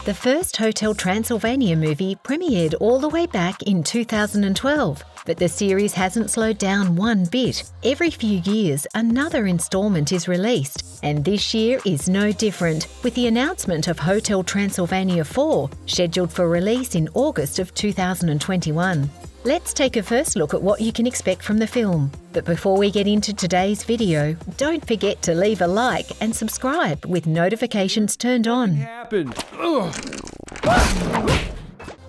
The first Hotel Transylvania movie premiered all the way back in 2012, but the series hasn't slowed down one bit. Every few years, another installment is released, and this year is no different, with the announcement of Hotel Transylvania 4, scheduled for release in August of 2021. Let's take a first look at what you can expect from the film. But before we get into today's video, don't forget to leave a like and subscribe with notifications turned on.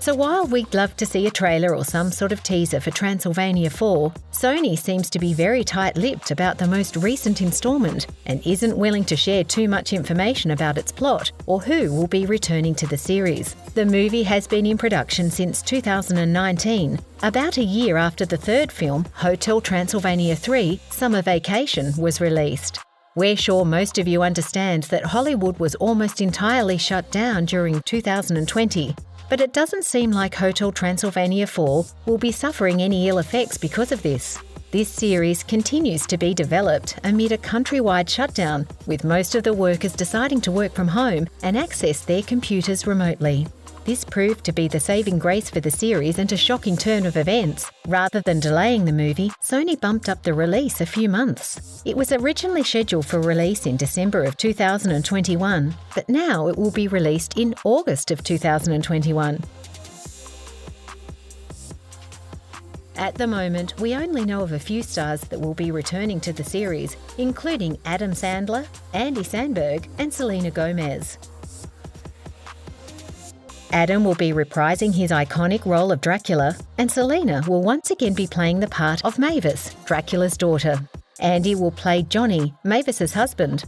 So while we'd love to see a trailer or some sort of teaser for Transylvania 4, Sony seems to be very tight-lipped about the most recent installment and isn't willing to share too much information about its plot or who will be returning to the series. The movie has been in production since 2019, about a year after the third film, Hotel Transylvania 3: Summer Vacation, was released. We're sure most of you understand that Hollywood was almost entirely shut down during 2020, but it doesn't seem like Hotel Transylvania 4 will be suffering any ill effects because of this. This series continues to be developed amid a countrywide shutdown, with most of the workers deciding to work from home and access their computers remotely. This proved to be the saving grace for the series and a shocking turn of events. Rather than delaying the movie, Sony bumped up the release a few months. It was originally scheduled for release in December of 2021, but now it will be released in August of 2021. At the moment, we only know of a few stars that will be returning to the series, including Adam Sandler, Andy Samberg, and Selena Gomez. Adam will be reprising his iconic role of Dracula, and Selena will once again be playing the part of Mavis, Dracula's daughter. Andy will play Johnny, Mavis's husband.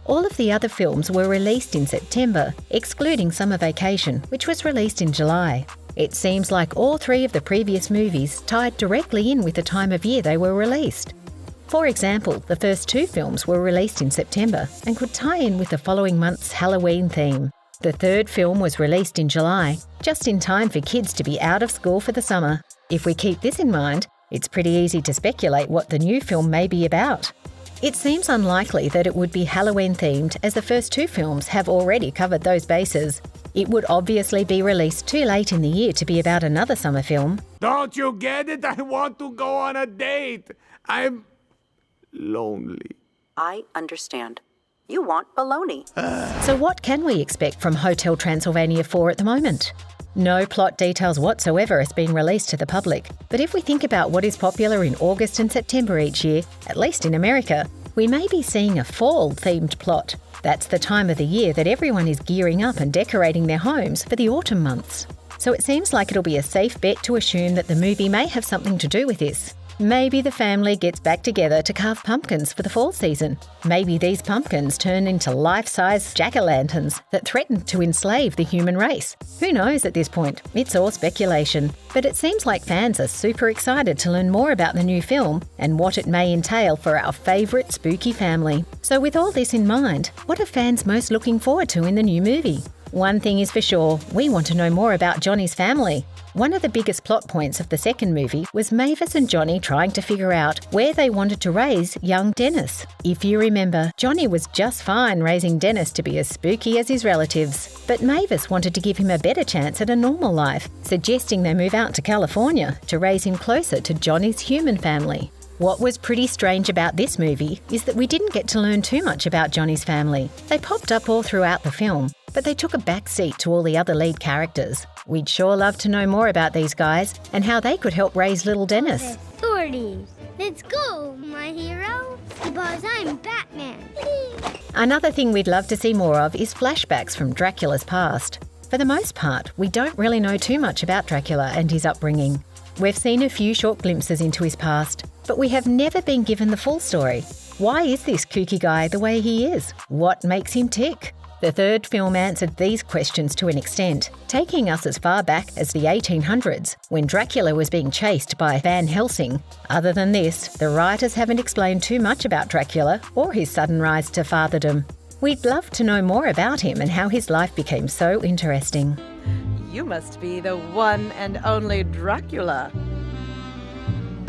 All of the other films were released in September, excluding Summer Vacation, which was released in July. It seems like all three of the previous movies tied directly in with the time of year they were released. For example, the first two films were released in September and could tie in with the following month's Halloween theme. The third film was released in July, just in time for kids to be out of school for the summer. If we keep this in mind, it's pretty easy to speculate what the new film may be about. It seems unlikely that it would be Halloween-themed, as the first two films have already covered those bases. It would obviously be released too late in the year to be about another summer film. Don't you get it? I want to go on a date. I'm lonely. I understand. You want baloney. So what can we expect from Hotel Transylvania 4 at the moment? No plot details whatsoever has been released to the public, but if we think about what is popular in August and September each year, at least in America, we may be seeing a fall-themed plot. That's the time of the year that everyone is gearing up and decorating their homes for the autumn months. So it seems like it'll be a safe bet to assume that the movie may have something to do with this. Maybe the family gets back together to carve pumpkins for the fall season. Maybe these pumpkins turn into life-size jack-o'-lanterns that threaten to enslave the human race. Who knows at this point? It's all speculation. But it seems like fans are super excited to learn more about the new film and what it may entail for our favourite spooky family. So with all this in mind, what are fans most looking forward to in the new movie? One thing is for sure, we want to know more about Johnny's family. One of the biggest plot points of the second movie was Mavis and Johnny trying to figure out where they wanted to raise young Dennis. If you remember, Johnny was just fine raising Dennis to be as spooky as his relatives, but Mavis wanted to give him a better chance at a normal life, suggesting they move out to California to raise him closer to Johnny's human family. What was pretty strange about this movie is that we didn't get to learn too much about Johnny's family. They popped up all throughout the film, but they took a back seat to all the other lead characters. We'd sure love to know more about these guys and how they could help raise little Dennis. Authorities, let's go, my hero, because I'm Batman. Another thing we'd love to see more of is flashbacks from Dracula's past. For the most part, we don't really know too much about Dracula and his upbringing. We've seen a few short glimpses into his past, but we have never been given the full story. Why is this kooky guy the way he is? What makes him tick? The third film answered these questions to an extent, taking us as far back as the 1800s, when Dracula was being chased by Van Helsing. Other than this, the writers haven't explained too much about Dracula or his sudden rise to fatherdom. We'd love to know more about him and how his life became so interesting. You must be the one and only Dracula.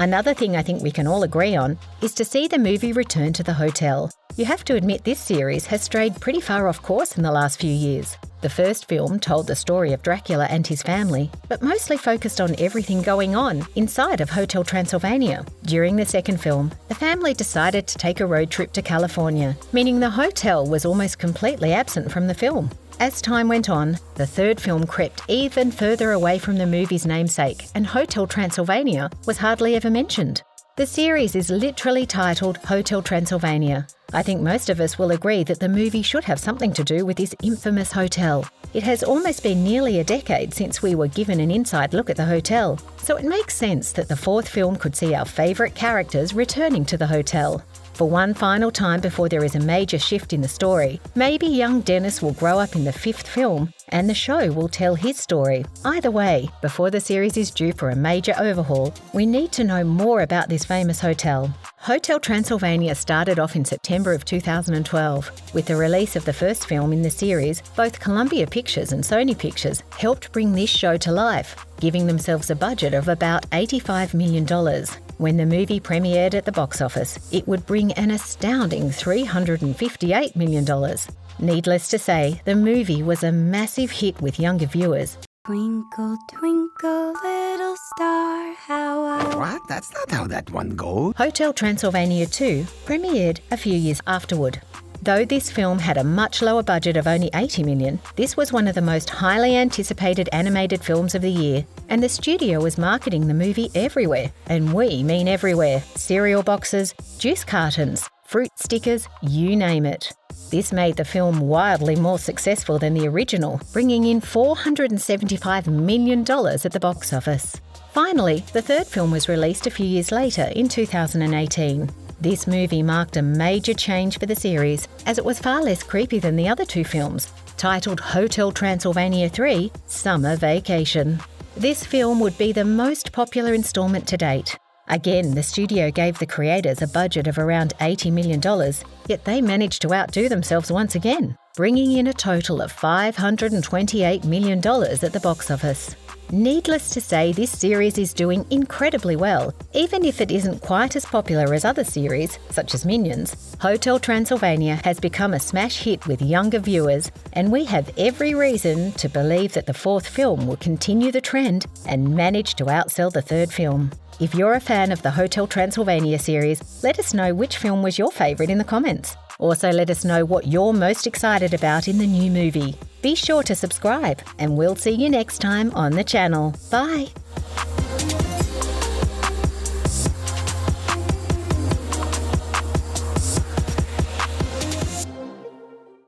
Another thing I think we can all agree on is to see the movie return to the hotel. You have to admit this series has strayed pretty far off course in the last few years. The first film told the story of Dracula and his family, but mostly focused on everything going on inside of Hotel Transylvania. During the second film, the family decided to take a road trip to California, meaning the hotel was almost completely absent from the film. As time went on, the third film crept even further away from the movie's namesake, and Hotel Transylvania was hardly ever mentioned. The series is literally titled Hotel Transylvania. I think most of us will agree that the movie should have something to do with this infamous hotel. It has almost been nearly a decade since we were given an inside look at the hotel, so it makes sense that the fourth film could see our favourite characters returning to the hotel. For one final time before there is a major shift in the story, maybe young Dennis will grow up in the fifth film and the show will tell his story. Either way, before the series is due for a major overhaul, we need to know more about this famous hotel. Hotel Transylvania started off in September of 2012. With the release of the first film in the series, both Columbia Pictures and Sony Pictures helped bring this show to life, giving themselves a budget of about $85 million. When the movie premiered at the box office, it would bring an astounding $358 million. Needless to say, the movie was a massive hit with younger viewers. Twinkle, twinkle, little star, how I... What? That's not how that one goes. Hotel Transylvania 2 premiered a few years afterward. Though this film had a much lower budget of only $80 million, this was one of the most highly anticipated animated films of the year, and the studio was marketing the movie everywhere. And we mean everywhere. Cereal boxes, juice cartons, fruit stickers, you name it. This made the film wildly more successful than the original, bringing in $475 million at the box office. Finally, the third film was released a few years later in 2018. This movie marked a major change for the series, as it was far less creepy than the other two films, titled Hotel Transylvania 3: Summer Vacation. This film would be the most popular installment to date. Again, the studio gave the creators a budget of around $80 million, yet they managed to outdo themselves once again, bringing in a total of $528 million at the box office. Needless to say, this series is doing incredibly well. Even if it isn't quite as popular as other series, such as Minions, Hotel Transylvania has become a smash hit with younger viewers, and we have every reason to believe that the fourth film will continue the trend and manage to outsell the third film. If you're a fan of the Hotel Transylvania series, let us know which film was your favourite in the comments. Also, let us know what you're most excited about in the new movie. Be sure to subscribe, and we'll see you next time on the channel. Bye!